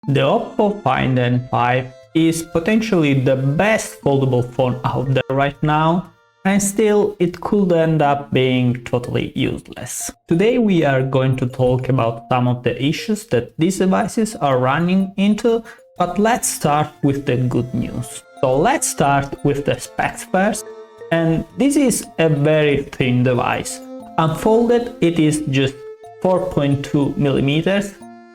The Oppo Find N5 is potentially the best foldable phone out there right now, and still it could end up being totally useless. Today we are going to talk about some of the issues that these devices are running into, but let's start with the good news. So let's start with the specs first, and this is a very thin device. Unfolded it is just 4.2 millimeters,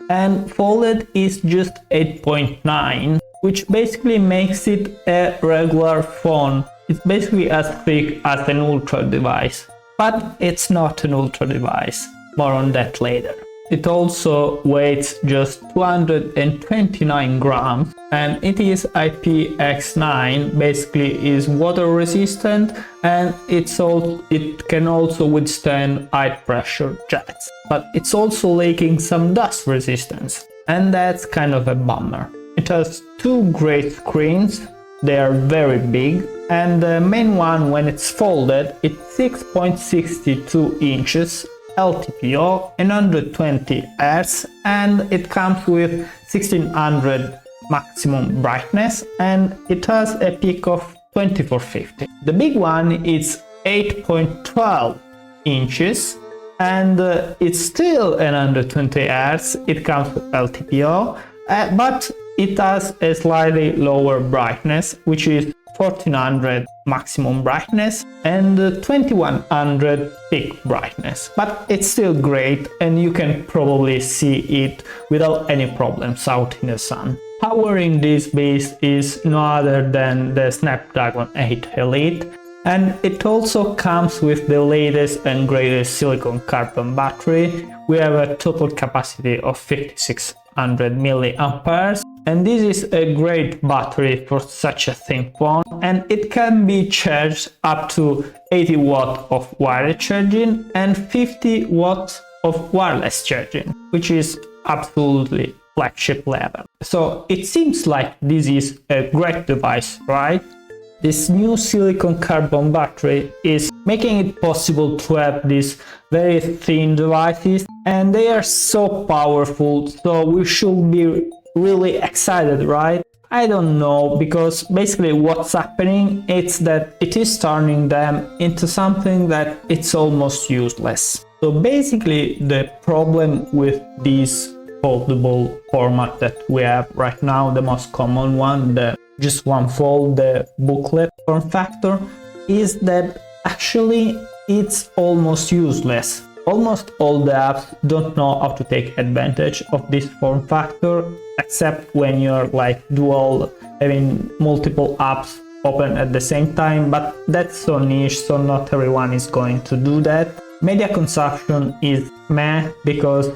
and folded is just 8.9, which basically makes it a regular phone. It's basically as thick as an ultra device, but it's not an ultra device. More on that later. It also weighs just 229 grams, and it is IPX9, basically is water resistant, and it can also withstand high pressure jets. But it's also lacking some dust resistance, and that's kind of a bummer. It has two great screens, they are very big, and the main one, when it's folded, it's 6.62 inches LTPO and 120 Hz, and it comes with 1600 maximum brightness, and it has a peak of 2450. The big one is 8.12 inches, and it's still an 120 Hz. It comes with LTPO, but it has a slightly lower brightness, which is 1400 maximum brightness and 2100 peak brightness, but it's still great, and you can probably see it without any problems out in the sun. Powering this beast is no other than the Snapdragon 8 Elite, and it also comes with the latest and greatest silicon carbon battery. We have a total capacity of 5600 milliamperes, and this is a great battery for such a thin phone, and it can be charged up to 80 watts of wired charging and 50 watts of wireless charging, which is absolutely flagship level. So it seems like this is a great device, right? This new silicon carbon battery is making it possible to have these very thin devices, and they are so powerful, so we should be really excited, right? I don't know, because basically what's happening is that it is turning them into something that it's almost useless. So basically the problem with this foldable format that we have right now, the most common one, the just one fold, the booklet form factor, is that actually it's almost useless. Almost all the apps don't know how to take advantage of this form factor, except when you're like having multiple apps open at the same time, but that's so niche, so not everyone is going to do that. Media consumption is meh, because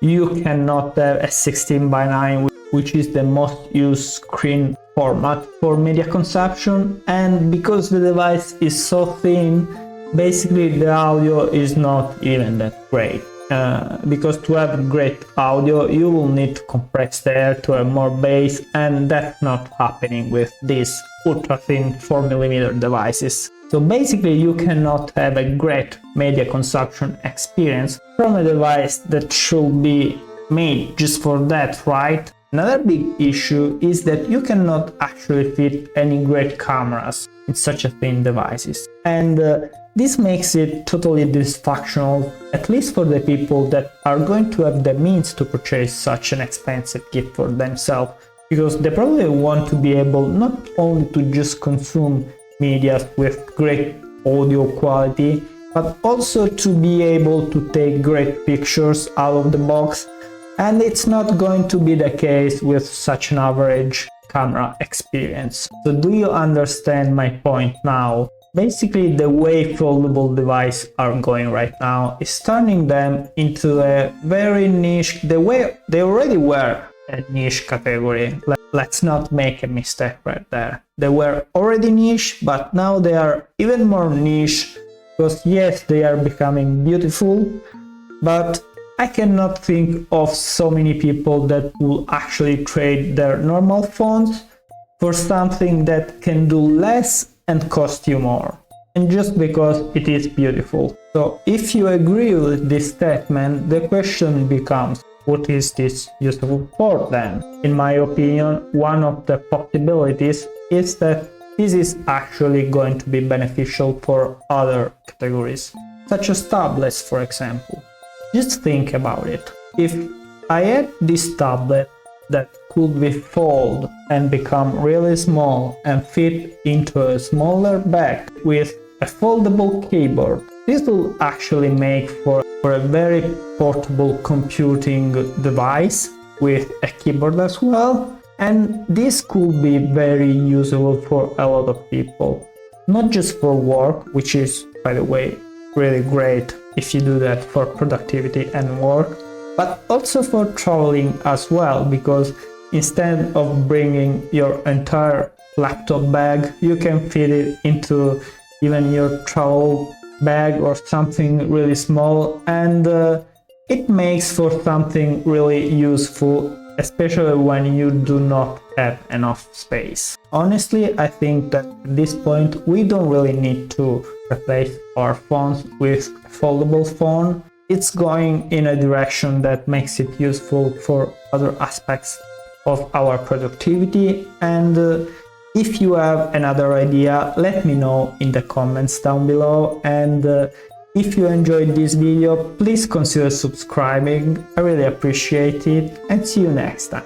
you cannot have a 16:9, which is the most used screen format for media consumption, and because the device is so thin, basically the audio is not even that great. Because to have great audio you will need to compress the air to have more bass, and that's not happening with these ultra thin 4mm devices. So basically you cannot have a great media consumption experience from a device that should be made just for that, right? Another big issue is that you cannot actually fit any great cameras in such a thin devices, and this makes it totally dysfunctional, at least for the people that are going to have the means to purchase such an expensive gift for themselves, because they probably want to be able not only to just consume media with great audio quality, but also to be able to take great pictures out of the box, and it's not going to be the case with such an average camera experience. So do you understand my point now? Basically the way foldable devices are going right now is turning them into a very niche, the way they already were a niche category. Let's not make a mistake right there. They were already niche, but now they are even more niche, because yes, they are becoming beautiful, but I cannot think of so many people that will actually trade their normal phones for something that can do less and cost you more, and just because it is beautiful. So if you agree with this statement, the question becomes, what is this useful for then? In my opinion, one of the possibilities is that this is actually going to be beneficial for other categories, such as tablets, for example. Just think about it. If I had this tablet that could be folded and become really small and fit into a smaller bag with a foldable keyboard, this will actually make for a very portable computing device with a keyboard as well, and this could be very useful for a lot of people, not just for work, which is, by the way, really great if you do that for productivity and work, but also for traveling as well, because instead of bringing your entire laptop bag, you can fit it into even your travel bag or something really small, and it makes for something really useful, especially when you do not have enough space. Honestly, I think that at this point we don't really need to replace our phones with a foldable phone. It's going in a direction that makes it useful for other aspects of our productivity, and if you have another idea, let me know in the comments down below, and if you enjoyed this video, please consider subscribing. I really appreciate it, and see you next time.